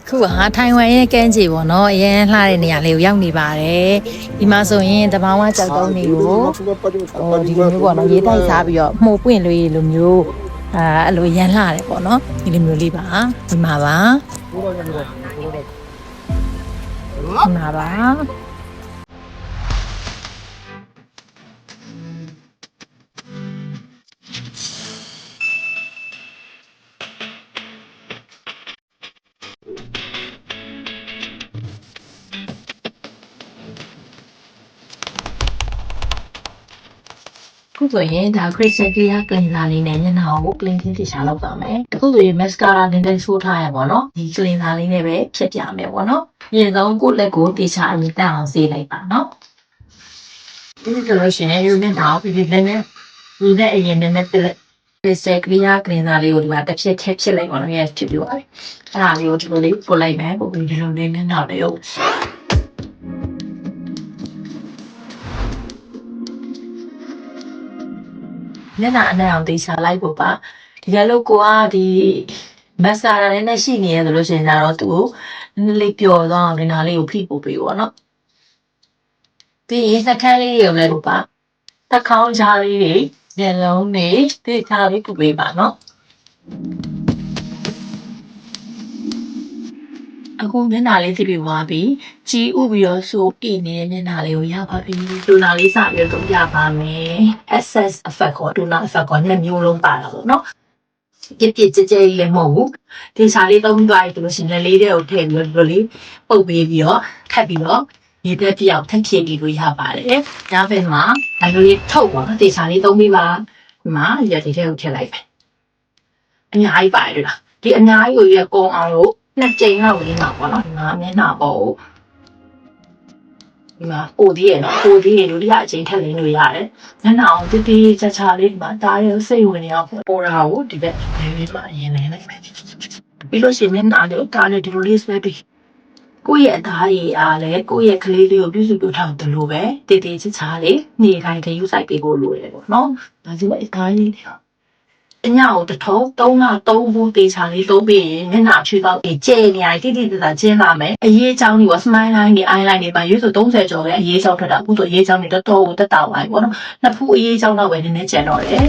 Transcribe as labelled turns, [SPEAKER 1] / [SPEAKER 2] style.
[SPEAKER 1] ခုဟာထိုင်ဝမ်ရဲ့ကမ်းခြေပေါ့နော်အရင်လှတဲ့နေရာလေးကိုရောက်နေပါတယ်ဒီမှာဆိုရင်တဘောင်းဝကြောက်တုံးတွေကိုဒီလိုမျိုးပေါ့နော်ရေးတိုက်စားပြီးတော့မှုပွင့်လို့လိုမျိုးအဲ့လိုရန်လှတယ်ပေါ့နော်ဒီလိုမျိုးလေးပါဒီမှာပါဒီမှာပါခုဆိုရင်ဒါ crystal clear cleanser လေးနဲ့မျက်နှာကို clean တိကျလောက်ပါမယ်။အခုဆိုရင် mascara နည်းနည်းဆိုးထားရပါတော့။ဒီ cleanser လေးနဲ့ပဲဖြတ်ပြမယ်ပေါ့နော်။ပြင်ဆုံးကိုယ့်လက်ကိုတိကျအမြင်တန်အောင်ဆေးလိုက်ပါနော်။ဒီလိုလို့ရှိရင်ယူမျက်နှာကိုပြပြလေးနဲ့ဒီနဲ့အရင်နဲ့ပြလိုက် crystal clear cleanser လေးကိုဒီမှာတစ်ဖြတ်ထည့်ဖြစ်လိုက်ပါတော့ရဲ့ဖြစ်ပြပါမယ်။အဲ့ဒါလေးကိုဒီလိုလေးပို့လိုက်မယ်ပို့ပြီးဒီလိုလေးမျက်နှာလေးကိုမျက်နှာအနှံ့အောင်တေချာလိုက်ဖို့ပါဒီကလို့ကိုကဒီမက်စကာရာနဲ့ရှိနေရဆိုလို့ရှိရင်တော့သူ့ကိုနည်းနည်းလေးပျော်သွားအောင်ဒီနာလေးကိုဖိပို့ပေးပေါ့နော်ပြီးရင်နှာခမ်းလေးတွေကိုလည်းလို့ပါနှာခေါင်းကြားလေးတွေမျက်လုံးတွေတေချာလေးပို့ပေးပါနော်အခုမျက်နှာလေးသိပြီးသွားပြီကြီးဥပြီးတော့ဆိုပြနေတဲ့မျက်နှာလေးကိုရပါပြီဒူနာလေးစပြီးတော့ရပါမယ် access effect ကိုဒူနာ effect ကိုနှစ်မျိုးလုံးပါတာပေါ့နော်ပြပြကြဲကြဲလေးမဟုတ်ဘူးဒီစာလေးသုံးသွားပြီလို့ရှိရင်လေးတွေကိုထည့်ပြီးတော့လေးပုတ်ပေးပြီးတော့ခတ်ပြီးတော့ဒီတက်ပြောက်ထက်ဖြည့်ပြီးလို့ရပါတယ်ညဘက်မှာဒါလိုလေးထုတ်ပါဒီစာလေးသုံးပြီးပါဒီမှာရက်ဒီထဲကိုထည့်လိုက်ပဲအများကြီးပါတယ်လားဒီအများကြီးကိုရကုံအောင်လို့နှစ်ကြိမ်လောက်လေးမှာပေါ့နော်ဒီမှာမျက်နှာပေါ်ဒီမှာပိုသေးရနော်ပိုသေးရလို့ဒီကအချိန်ထက်လင်းလို့ရတယ်မျက်နှာအောင်တိတိချာချာလေးဒီမှာတားရစိတ်ဝင်နေအောင်ပိုတာကိုဒီဘက်လေးမှာအရင်လေးလိုက်မယ်ပြီးလို့ရှိရင်မျက်နှာလေးကိုတားလေးဒီလိုလေးဆွဲပြီးကိုယ့်ရဲ့အသားရည်အားလည်းကိုယ့်ရဲ့ကလေးလေးကိုပြုစုပြုထောင်တယ်လို့ပဲတိတိချာချာလေးနေတိုင်းတယူဆိုင်ပေးဖို့လိုတယ်ပေါ့နော်ဒါစီအသားရည်လေးအညာကိုတထုံး3ဘူးတေချာလေးသုံးပြီးရင်မျက်နှာဖြူတော့ကျဲနေရတိတိတသားကျင်းလာမယ်အရေးချောင်းတွေ smile line တွေ eye line တွေပါရွေးဆို30ကျော်ပဲအရေးချောင်းထွက်တာအခုဆိုအရေးချောင်းတွေတော်တော်တက်တာဝိုင်းပေါ့နော်နှစ်ဖူးအရေးချောင်းတော့ပဲနည်းနည်းကျန်တော့တယ်